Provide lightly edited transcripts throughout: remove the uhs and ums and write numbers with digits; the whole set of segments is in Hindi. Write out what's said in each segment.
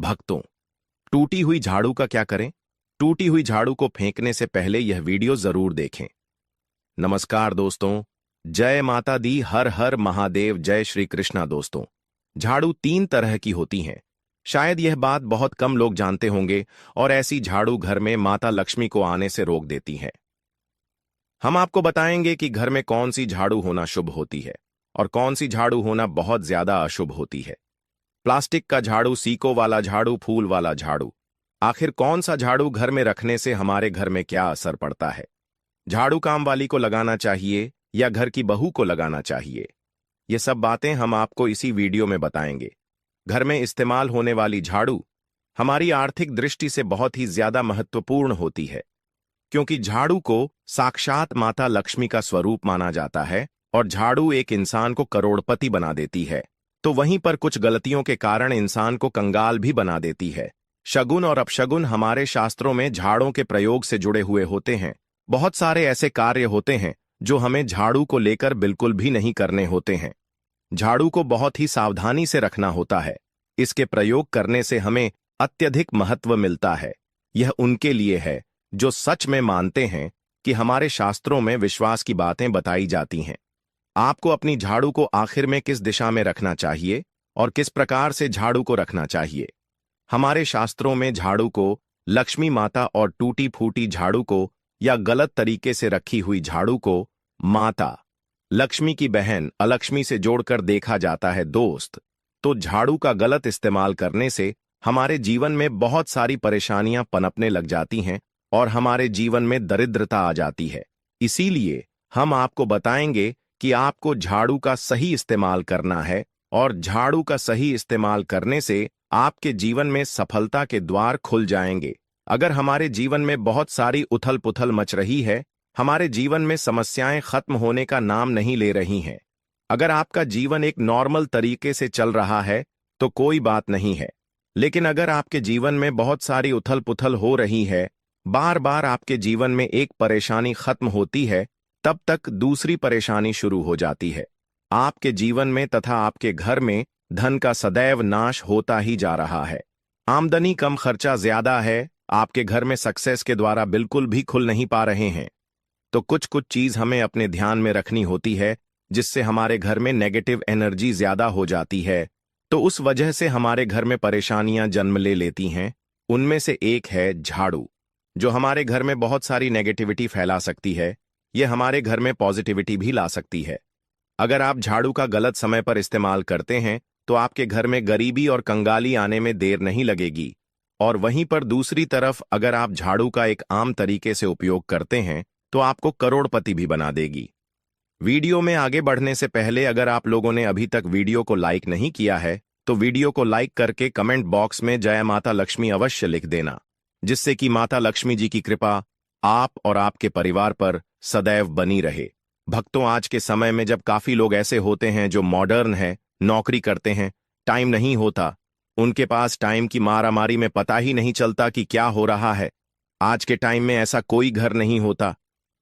भक्तों, टूटी हुई झाड़ू का क्या करें? टूटी हुई झाड़ू को फेंकने से पहले यह वीडियो जरूर देखें। नमस्कार दोस्तों, जय माता दी, हर हर महादेव, जय श्री कृष्णा। दोस्तों, झाड़ू 3 तरह की होती हैं। शायद यह बात बहुत कम लोग जानते होंगे और ऐसी झाड़ू घर में माता लक्ष्मी को आने से रोक देती है। हम आपको बताएंगे कि घर में कौन सी झाड़ू होना शुभ होती है और कौन सी झाड़ू होना बहुत ज्यादा अशुभ होती है। प्लास्टिक का झाड़ू, सीको वाला झाड़ू, फूल वाला झाड़ू, आखिर कौन सा झाड़ू घर में रखने से हमारे घर में क्या असर पड़ता है? झाड़ू काम वाली को लगाना चाहिए या घर की बहू को लगाना चाहिए? ये सब बातें हम आपको इसी वीडियो में बताएंगे। घर में इस्तेमाल होने वाली झाड़ू हमारी आर्थिक दृष्टि से बहुत ही ज्यादा महत्वपूर्ण होती है, क्योंकि झाड़ू को साक्षात माता लक्ष्मी का स्वरूप माना जाता है और झाड़ू एक इंसान को करोड़पति बना देती है। तो वहीं पर कुछ गलतियों के कारण इंसान को कंगाल भी बना देती है। शगुन और अपशगुन हमारे शास्त्रों में झाड़ों के प्रयोग से जुड़े हुए होते हैं। बहुत सारे ऐसे कार्य होते हैं जो हमें झाड़ू को लेकर बिल्कुल भी नहीं करने होते हैं। झाड़ू को बहुत ही सावधानी से रखना होता है। इसके प्रयोग करने से हमें अत्यधिक महत्व मिलता है। यह उनके लिए है जो सच में मानते हैं कि हमारे शास्त्रों में विश्वास की बातें बताई जाती हैं। आपको अपनी झाड़ू को आखिर में किस दिशा में रखना चाहिए और किस प्रकार से झाड़ू को रखना चाहिए? हमारे शास्त्रों में झाड़ू को लक्ष्मी माता और टूटी फूटी झाड़ू को या गलत तरीके से रखी हुई झाड़ू को माता लक्ष्मी की बहन अलक्ष्मी से जोड़कर देखा जाता है। दोस्त, तो झाड़ू का गलत इस्तेमाल करने से हमारे जीवन में बहुत सारी परेशानियां पनपने लग जाती हैं और हमारे जीवन में दरिद्रता आ जाती है। इसीलिए हम आपको बताएंगे कि आपको झाड़ू का सही इस्तेमाल करना है और झाड़ू का सही इस्तेमाल करने से आपके जीवन में सफलता के द्वार खुल जाएंगे। अगर हमारे जीवन में बहुत सारी उथल पुथल मच रही है, हमारे जीवन में समस्याएं खत्म होने का नाम नहीं ले रही हैं, अगर आपका जीवन एक नॉर्मल तरीके से चल रहा है तो कोई बात नहीं है, लेकिन अगर आपके जीवन में बहुत सारी उथल पुथल हो रही है, बार बार आपके जीवन में एक परेशानी खत्म होती है, तब तक दूसरी परेशानी शुरू हो जाती है। आपके जीवन में तथा आपके घर में धन का सदैव नाश होता ही जा रहा है। आमदनी कम, खर्चा ज्यादा है, आपके घर में सक्सेस के द्वारा बिल्कुल भी खुल नहीं पा रहे हैं। तो कुछ कुछ चीज हमें अपने ध्यान में रखनी होती है जिससे हमारे घर में नेगेटिव एनर्जी ज्यादा हो जाती है, तो उस वजह से हमारे घर में परेशानियां जन्म ले लेती हैं। उनमें से एक है झाड़ू, जो हमारे घर में बहुत सारी नेगेटिविटी फैला सकती है। यह हमारे घर में पॉजिटिविटी भी ला सकती है। अगर आप झाड़ू का गलत समय पर इस्तेमाल करते हैं तो आपके घर में गरीबी और कंगाली आने में देर नहीं लगेगी, और वहीं पर दूसरी तरफ अगर आप झाड़ू का एक आम तरीके से उपयोग करते हैं तो आपको करोड़पति भी बना देगी। वीडियो में आगे बढ़ने से पहले अगर आप लोगों ने अभी तक वीडियो को लाइक नहीं किया है तो वीडियो को लाइक करके कमेंट बॉक्स में जय माता लक्ष्मी अवश्य लिख देना, जिससे कि माता लक्ष्मी जी की कृपा आप और आपके परिवार पर सदैव बनी रहे। भक्तों, आज के समय में जब काफी लोग ऐसे होते हैं जो मॉडर्न है, नौकरी करते हैं, टाइम नहीं होता, उनके पास टाइम की मारामारी में पता ही नहीं चलता कि क्या हो रहा है। आज के टाइम में ऐसा कोई घर नहीं होता,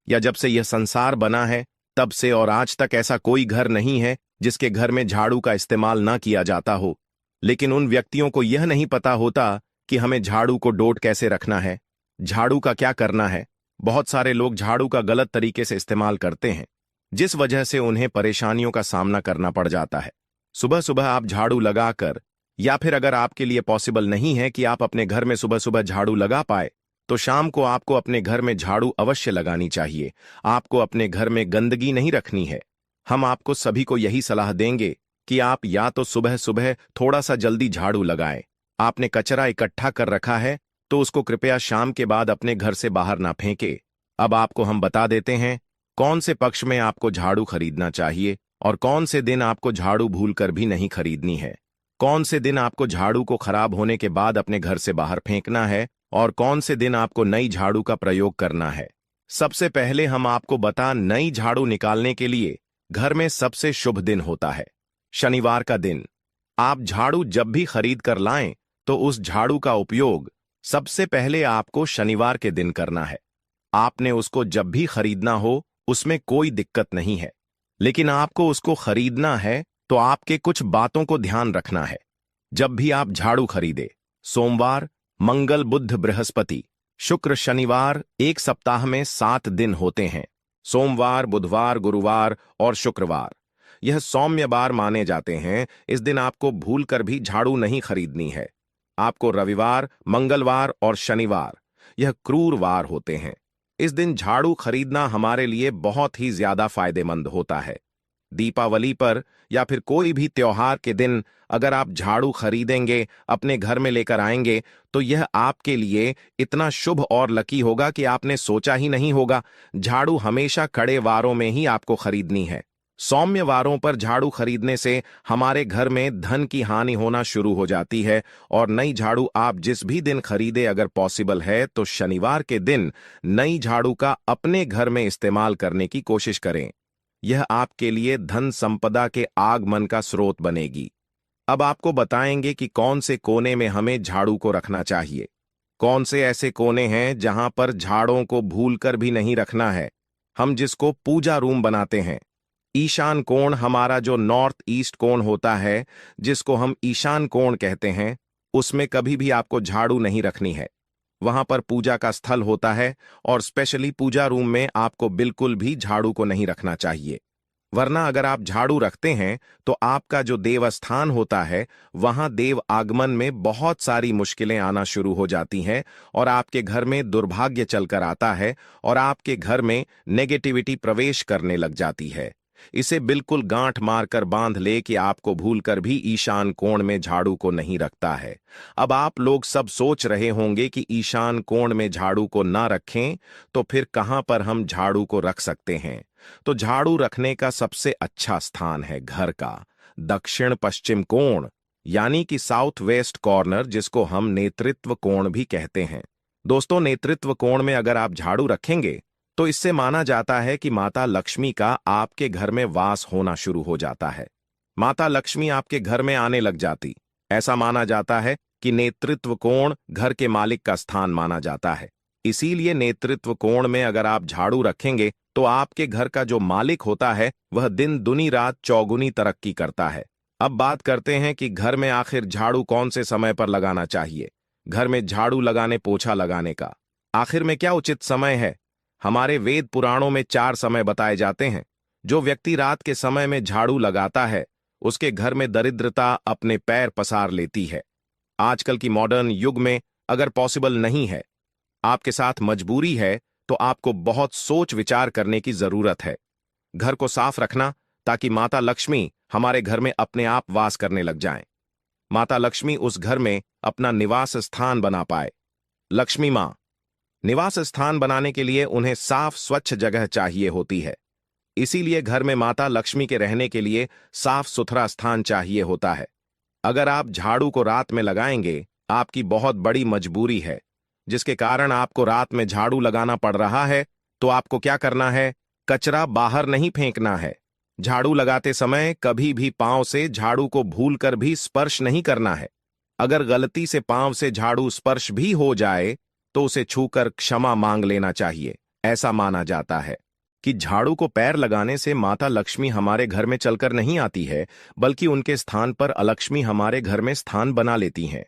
या जब से यह संसार बना है तब से और आज तक ऐसा कोई घर नहीं है जिसके घर में झाड़ू का इस्तेमाल ना किया जाता हो। लेकिन उन व्यक्तियों को यह नहीं पता होता कि हमें झाड़ू को डोट कैसे रखना है, झाड़ू का क्या करना है। बहुत सारे लोग झाड़ू का गलत तरीके से इस्तेमाल करते हैं, जिस वजह से उन्हें परेशानियों का सामना करना पड़ जाता है। सुबह सुबह आप झाड़ू लगाकर, या फिर अगर आपके लिए पॉसिबल नहीं है कि आप अपने घर में सुबह सुबह झाड़ू लगा पाए, तो शाम को आपको अपने घर में झाड़ू अवश्य लगानी चाहिए। आपको अपने घर में गंदगी नहीं रखनी है। हम आपको सभी को यही सलाह देंगे कि आप या तो सुबह सुबह थोड़ा सा जल्दी झाड़ू लगाएं। आपने कचरा इकट्ठा कर रखा है तो उसको कृपया शाम के बाद अपने घर से बाहर ना फेंके। अब आपको हम बता देते हैं कौन से पक्ष में आपको झाड़ू खरीदना चाहिए और कौन से दिन आपको झाड़ू भूलकर भी नहीं खरीदनी है, कौन से दिन आपको झाड़ू को खराब होने के बाद अपने घर से बाहर फेंकना है और कौन से दिन आपको नई झाड़ू का प्रयोग करना है। सबसे पहले हम आपको बता, नई झाड़ू निकालने के लिए घर में सबसे शुभ दिन होता है शनिवार का दिन। आप झाड़ू जब भी खरीद कर लाएं तो उस झाड़ू का उपयोग सबसे पहले आपको शनिवार के दिन करना है। आपने उसको जब भी खरीदना हो उसमें कोई दिक्कत नहीं है, लेकिन आपको उसको खरीदना है तो आपके कुछ बातों को ध्यान रखना है। जब भी आप झाड़ू खरीदे सोमवार, मंगल, बुध, बृहस्पति, शुक्र, शनिवार एक सप्ताह में 7 दिन होते हैं। सोमवार, बुधवार, गुरुवार और शुक्रवार यह सौम्य बार माने जाते हैं। इस दिन आपको भूलकर भी झाड़ू नहीं खरीदनी है। आपको रविवार, मंगलवार और शनिवार यह क्रूर वार होते हैं। इस दिन झाड़ू खरीदना हमारे लिए बहुत ही ज्यादा फायदेमंद होता है। दीपावली पर या फिर कोई भी त्योहार के दिन अगर आप झाड़ू खरीदेंगे, अपने घर में लेकर आएंगे, तो यह आपके लिए इतना शुभ और लकी होगा कि आपने सोचा ही नहीं होगा। झाड़ू हमेशा कड़े वारों में ही आपको खरीदनी है। सौम्य वारों पर झाड़ू खरीदने से हमारे घर में धन की हानि होना शुरू हो जाती है। और नई झाड़ू आप जिस भी दिन खरीदे, अगर पॉसिबल है तो शनिवार के दिन नई झाड़ू का अपने घर में इस्तेमाल करने की कोशिश करें। यह आपके लिए धन संपदा के आगमन का स्रोत बनेगी। अब आपको बताएंगे कि कौन से कोने में हमें झाड़ू को रखना चाहिए। कौन से ऐसे कोने हैं जहां पर झाड़ों को भूलकर भी नहीं रखना है। हम जिसको पूजा रूम बनाते हैं, ईशान कोण, हमारा जो नॉर्थ ईस्ट कोण होता है, जिसको हम ईशान कोण कहते हैं, उसमें कभी भी आपको झाड़ू नहीं रखनी है। वहां पर पूजा का स्थल होता है और स्पेशली पूजा रूम में आपको बिल्कुल भी झाड़ू को नहीं रखना चाहिए। वरना अगर आप झाड़ू रखते हैं तो आपका जो देवस्थान होता है, वहां देव आगमन में बहुत सारी मुश्किलें आना शुरू हो जाती हैं और आपके घर में दुर्भाग्य चलकर आता है और आपके घर में नेगेटिविटी प्रवेश करने लग जाती है। इसे बिल्कुल गांठ मारकर बांध ले कि आपको भूलकर भी ईशान कोण में झाड़ू को नहीं रखता है। अब आप लोग सब सोच रहे होंगे कि ईशान कोण में झाड़ू को ना रखें तो फिर कहां पर हम झाड़ू को रख सकते हैं। तो झाड़ू रखने का सबसे अच्छा स्थान है घर का दक्षिण पश्चिम कोण, यानी कि साउथ वेस्ट कॉर्नर, जिसको हम नेतृत्व कोण भी कहते हैं। दोस्तों, नेतृत्व कोण में अगर आप झाड़ू रखेंगे तो इससे माना जाता है कि माता लक्ष्मी का आपके घर में वास होना शुरू हो जाता है। माता लक्ष्मी आपके घर में आने लग जाती। ऐसा माना जाता है कि नेतृत्व कोण घर के मालिक का स्थान माना जाता है। इसीलिए नेतृत्व कोण में अगर आप झाड़ू रखेंगे तो आपके घर का जो मालिक होता है वह दिन दुनी रात चौगुनी तरक्की करता है। अब बात करते हैं कि घर में आखिर झाड़ू कौन से समय पर लगाना चाहिए। घर में झाड़ू लगाने, पोछा लगाने का आखिर में क्या उचित समय है। हमारे वेद पुराणों में 4 समय बताए जाते हैं। जो व्यक्ति रात के समय में झाड़ू लगाता है उसके घर में दरिद्रता अपने पैर पसार लेती है। आजकल की मॉडर्न युग में अगर पॉसिबल नहीं है, आपके साथ मजबूरी है, तो आपको बहुत सोच विचार करने की जरूरत है। घर को साफ रखना ताकि माता लक्ष्मी हमारे घर में अपने आप वास करने लग जाएं। माता लक्ष्मी उस घर में अपना निवास स्थान बना पाए। लक्ष्मी मां निवास स्थान बनाने के लिए उन्हें साफ स्वच्छ जगह चाहिए होती है। इसीलिए घर में माता लक्ष्मी के रहने के लिए साफ सुथरा स्थान चाहिए होता है। अगर आप झाड़ू को रात में लगाएंगे, आपकी बहुत बड़ी मजबूरी है जिसके कारण आपको रात में झाड़ू लगाना पड़ रहा है, तो आपको क्या करना है, कचरा बाहर नहीं फेंकना है। झाड़ू लगाते समय कभी भी पांव से झाड़ू को भूलकर भी स्पर्श नहीं करना है। अगर गलती से पांव से झाड़ू स्पर्श भी हो जाए तो उसे छूकर क्षमा मांग लेना चाहिए। ऐसा माना जाता है कि झाड़ू को पैर लगाने से माता लक्ष्मी हमारे घर में चलकर नहीं आती है, बल्कि उनके स्थान पर अलक्ष्मी हमारे घर में स्थान बना लेती हैं।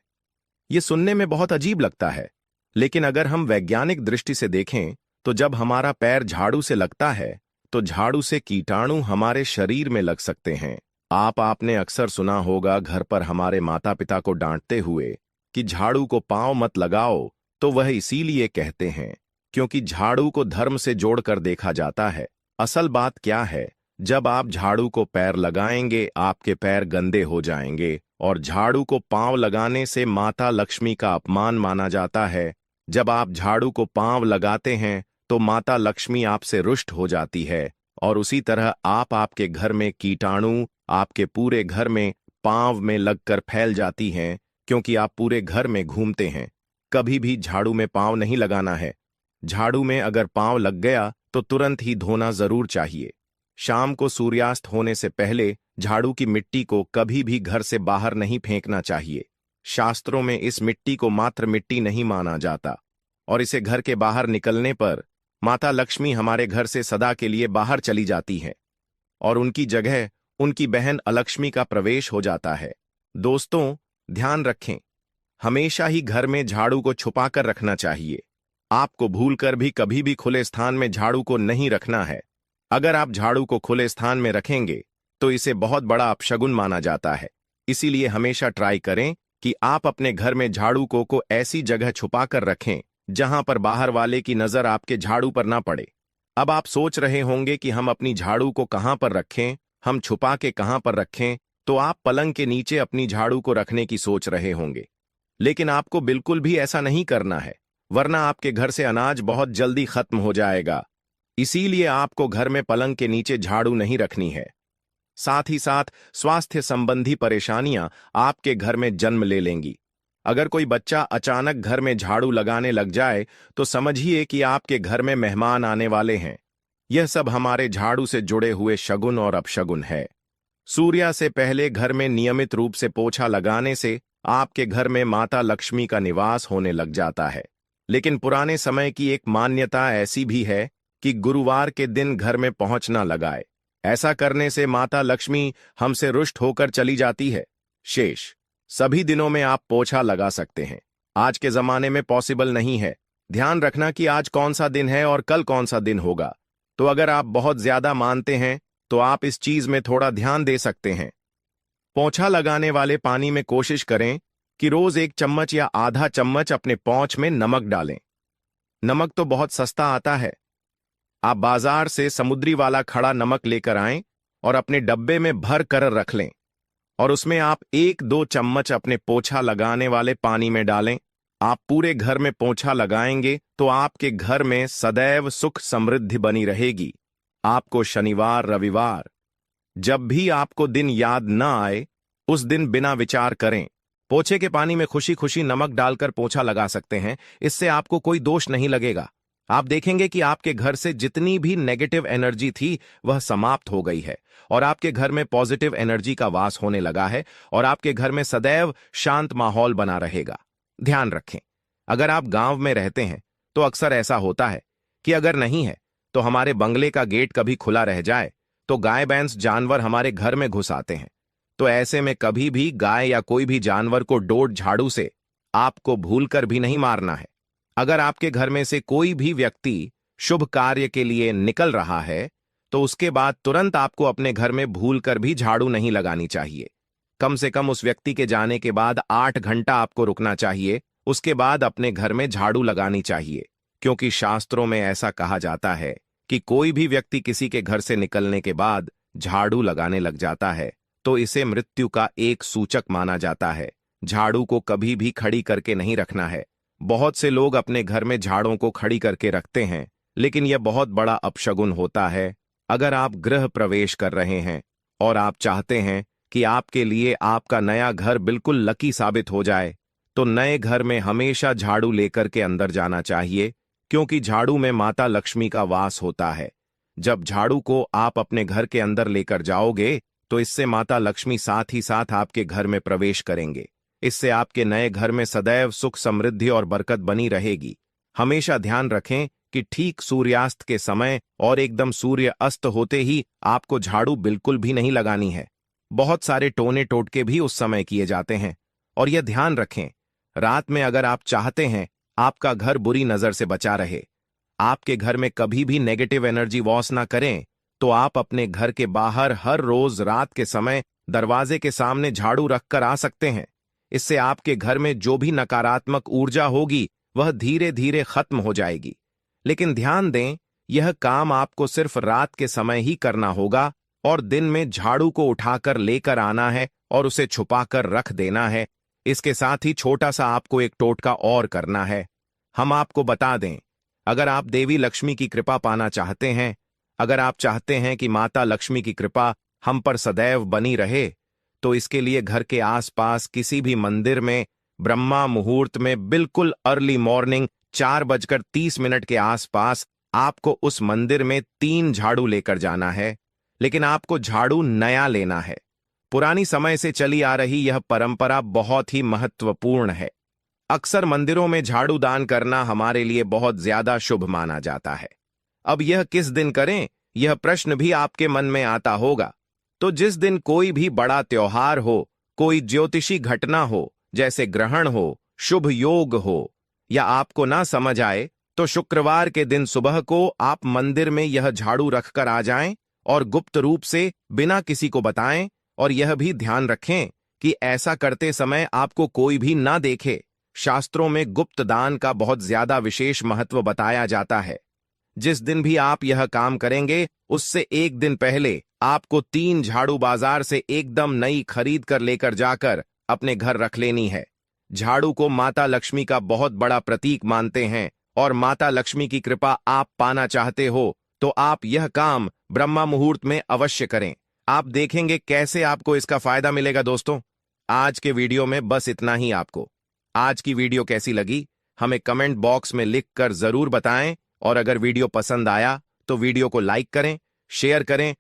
ये सुनने में बहुत अजीब लगता है, लेकिन अगर हम वैज्ञानिक दृष्टि से देखें तो जब हमारा पैर झाड़ू से लगता है तो झाड़ू से कीटाणु हमारे शरीर में लग सकते हैं। आपने अक्सर सुना होगा घर पर हमारे माता पिता को डांटते हुए कि झाड़ू को पांव मत लगाओ, तो वह इसीलिए कहते हैं क्योंकि झाड़ू को धर्म से जोड़कर देखा जाता है। असल बात क्या है, जब आप झाड़ू को पैर लगाएंगे आपके पैर गंदे हो जाएंगे और झाड़ू को पांव लगाने से माता लक्ष्मी का अपमान माना जाता है। जब आप झाड़ू को पांव लगाते हैं तो माता लक्ष्मी आपसे रुष्ट हो जाती है और उसी तरह आपके घर में कीटाणु आपके पूरे घर में पांव में लगकर फैल जाती हैं, क्योंकि आप पूरे घर में घूमते हैं। कभी भी झाड़ू में पांव नहीं लगाना है। झाड़ू में अगर पांव लग गया तो तुरंत ही धोना जरूर चाहिए। शाम को सूर्यास्त होने से पहले झाड़ू की मिट्टी को कभी भी घर से बाहर नहीं फेंकना चाहिए। शास्त्रों में इस मिट्टी को मात्र मिट्टी नहीं माना जाता और इसे घर के बाहर निकलने पर माता लक्ष्मी हमारे घर से सदा के लिए बाहर चली जाती हैं और उनकी जगह उनकी बहन अलक्ष्मी का प्रवेश हो जाता है। दोस्तों, ध्यान रखें, हमेशा ही घर में झाड़ू को छुपा कर रखना चाहिए। आपको भूलकर भी कभी भी खुले स्थान में झाड़ू को नहीं रखना है। अगर आप झाड़ू को खुले स्थान में रखेंगे तो इसे बहुत बड़ा अपशगुन माना जाता है। इसीलिए हमेशा ट्राई करें कि आप अपने घर में झाड़ू को ऐसी जगह छुपा कर रखें जहां पर बाहर वाले की नजर आपके झाड़ू पर ना पड़े। अब आप सोच रहे होंगे कि हम अपनी झाड़ू को कहां पर रखें, हम छुपा के कहां पर रखें। तो आप पलंग के नीचे अपनी झाड़ू को रखने की सोच रहे होंगे, लेकिन आपको बिल्कुल भी ऐसा नहीं करना है, वरना आपके घर से अनाज बहुत जल्दी खत्म हो जाएगा। इसीलिए आपको घर में पलंग के नीचे झाड़ू नहीं रखनी है। साथ ही साथ स्वास्थ्य संबंधी परेशानियां आपके घर में जन्म ले लेंगी। अगर कोई बच्चा अचानक घर में झाड़ू लगाने लग जाए तो समझिए कि आपके घर में मेहमान आने वाले हैं। यह सब हमारे झाड़ू से जुड़े हुए शगुन और अपशगुन है। सूर्य से पहले घर में नियमित रूप से पोछा लगाने से आपके घर में माता लक्ष्मी का निवास होने लग जाता है। लेकिन पुराने समय की एक मान्यता ऐसी भी है कि गुरुवार के दिन घर में पहुंच न लगाए। ऐसा करने से माता लक्ष्मी हमसे रुष्ट होकर चली जाती है। शेष सभी दिनों में आप पोछा लगा सकते हैं। आज के जमाने में पॉसिबल नहीं है। ध्यान रखना कि आज कौन सा दिन है और कल कौन सा दिन होगा। तो अगर आप बहुत ज्यादा मानते हैं तो आप इस चीज में थोड़ा ध्यान दे सकते हैं। पोछा लगाने वाले पानी में कोशिश करें कि रोज 1 चम्मच या आधा चम्मच अपने पोंछ में नमक डालें। नमक तो बहुत सस्ता आता है। आप बाजार से समुद्री वाला खड़ा नमक लेकर आएं और अपने डब्बे में भर कर रख लें और उसमें आप 1-2 चम्मच अपने पोछा लगाने वाले पानी में डालें। आप पूरे घर में पोछा लगाएंगे तो आपके घर में सदैव सुख समृद्धि बनी रहेगी। आपको शनिवार रविवार जब भी आपको दिन याद न आए उस दिन बिना विचार करें पोछे के पानी में खुशी खुशी नमक डालकर पोछा लगा सकते हैं। इससे आपको कोई दोष नहीं लगेगा। आप देखेंगे कि आपके घर से जितनी भी नेगेटिव एनर्जी थी वह समाप्त हो गई है और आपके घर में पॉजिटिव एनर्जी का वास होने लगा है और आपके घर में सदैव शांत माहौल बना रहेगा। ध्यान रखें, अगर आप गांव में रहते हैं तो अक्सर ऐसा होता है कि अगर नहीं है तो हमारे बंगले का गेट कभी खुला रह जाए तो गाय भैंस जानवर हमारे घर में घुस आते हैं। तो ऐसे में कभी भी गाय या कोई भी जानवर को डोट झाड़ू से आपको भूलकर भी नहीं मारना है। अगर आपके घर में से कोई भी व्यक्ति शुभ कार्य के लिए निकल रहा है तो उसके बाद तुरंत आपको अपने घर में भूलकर भी झाड़ू नहीं लगानी चाहिए। कम से कम उस व्यक्ति के जाने के बाद 8 घंटा आपको रुकना चाहिए, उसके बाद अपने घर में झाड़ू लगानी चाहिए। क्योंकि शास्त्रों में ऐसा कहा जाता है कि कोई भी व्यक्ति किसी के घर से निकलने के बाद झाड़ू लगाने लग जाता है तो इसे मृत्यु का एक सूचक माना जाता है। झाड़ू को कभी भी खड़ी करके नहीं रखना है। बहुत से लोग अपने घर में झाड़ों को खड़ी करके रखते हैं, लेकिन यह बहुत बड़ा अपशगुन होता है। अगर आप गृह प्रवेश कर रहे हैं और आप चाहते हैं कि आपके लिए आपका नया घर बिल्कुल लकी साबित हो जाए तो नए घर में हमेशा झाड़ू लेकर के अंदर जाना चाहिए, क्योंकि झाड़ू में माता लक्ष्मी का वास होता है। जब झाड़ू को आप अपने घर के अंदर लेकर जाओगे तो इससे माता लक्ष्मी साथ ही साथ आपके घर में प्रवेश करेंगे। इससे आपके नए घर में सदैव सुख समृद्धि और बरकत बनी रहेगी। हमेशा ध्यान रखें कि ठीक सूर्यास्त के समय और एकदम सूर्य अस्त होते ही आपको झाड़ू बिल्कुल भी नहीं लगानी है। बहुत सारे टोने टोटके भी उस समय किए जाते हैं। और यह ध्यान रखें, रात में अगर आप चाहते हैं आपका घर बुरी नजर से बचा रहे, आपके घर में कभी भी नेगेटिव एनर्जी वॉस ना करें, तो आप अपने घर के बाहर हर रोज रात के समय दरवाजे के सामने झाड़ू रखकर आ सकते हैं। इससे आपके घर में जो भी नकारात्मक ऊर्जा होगी वह धीरे धीरे खत्म हो जाएगी। लेकिन ध्यान दें, यह काम आपको सिर्फ रात के समय ही करना होगा और दिन में झाड़ू को उठाकर लेकर आना है और उसे छुपाकर रख देना है। इसके साथ ही छोटा सा आपको एक टोटका और करना है। हम आपको बता दें, अगर आप देवी लक्ष्मी की कृपा पाना चाहते हैं, अगर आप चाहते हैं कि माता लक्ष्मी की कृपा हम पर सदैव बनी रहे, तो इसके लिए घर के आसपास किसी भी मंदिर में ब्रह्मा मुहूर्त में बिल्कुल अर्ली मॉर्निंग 4:30 के आसपास आपको उस मंदिर में 3 झाड़ू लेकर जाना है। लेकिन आपको झाड़ू नया लेना है। पुरानी समय से चली आ रही यह परंपरा बहुत ही महत्वपूर्ण है। अक्सर मंदिरों में झाड़ू दान करना हमारे लिए बहुत ज्यादा शुभ माना जाता है। अब यह किस दिन करें, यह प्रश्न भी आपके मन में आता होगा। तो जिस दिन कोई भी बड़ा त्योहार हो, कोई ज्योतिषी घटना हो, जैसे ग्रहण हो, शुभ योग हो या आपको ना समझ आए तो शुक्रवार के दिन सुबह को आप मंदिर में यह झाड़ू रखकर आ जाएं और गुप्त रूप से बिना किसी को बताएं, और यह भी ध्यान रखें कि ऐसा करते समय आपको कोई भी ना देखे। शास्त्रों में गुप्त दान का बहुत ज्यादा विशेष महत्व बताया जाता है। जिस दिन भी आप यह काम करेंगे उससे एक दिन पहले आपको 3 झाड़ू बाजार से एकदम नई खरीद कर लेकर जाकर अपने घर रख लेनी है। झाड़ू को माता लक्ष्मी का बहुत बड़ा प्रतीक मानते हैं और माता लक्ष्मी की कृपा आप पाना चाहते हो तो आप यह काम ब्रह्मा मुहूर्त में अवश्य करें। आप देखेंगे कैसे आपको इसका फायदा मिलेगा। दोस्तों, आज के वीडियो में बस इतना ही। आपको आज की वीडियो कैसी लगी हमें कमेंट बॉक्स में लिख कर जरूर बताएं, और अगर वीडियो पसंद आया तो वीडियो को लाइक करें, शेयर करें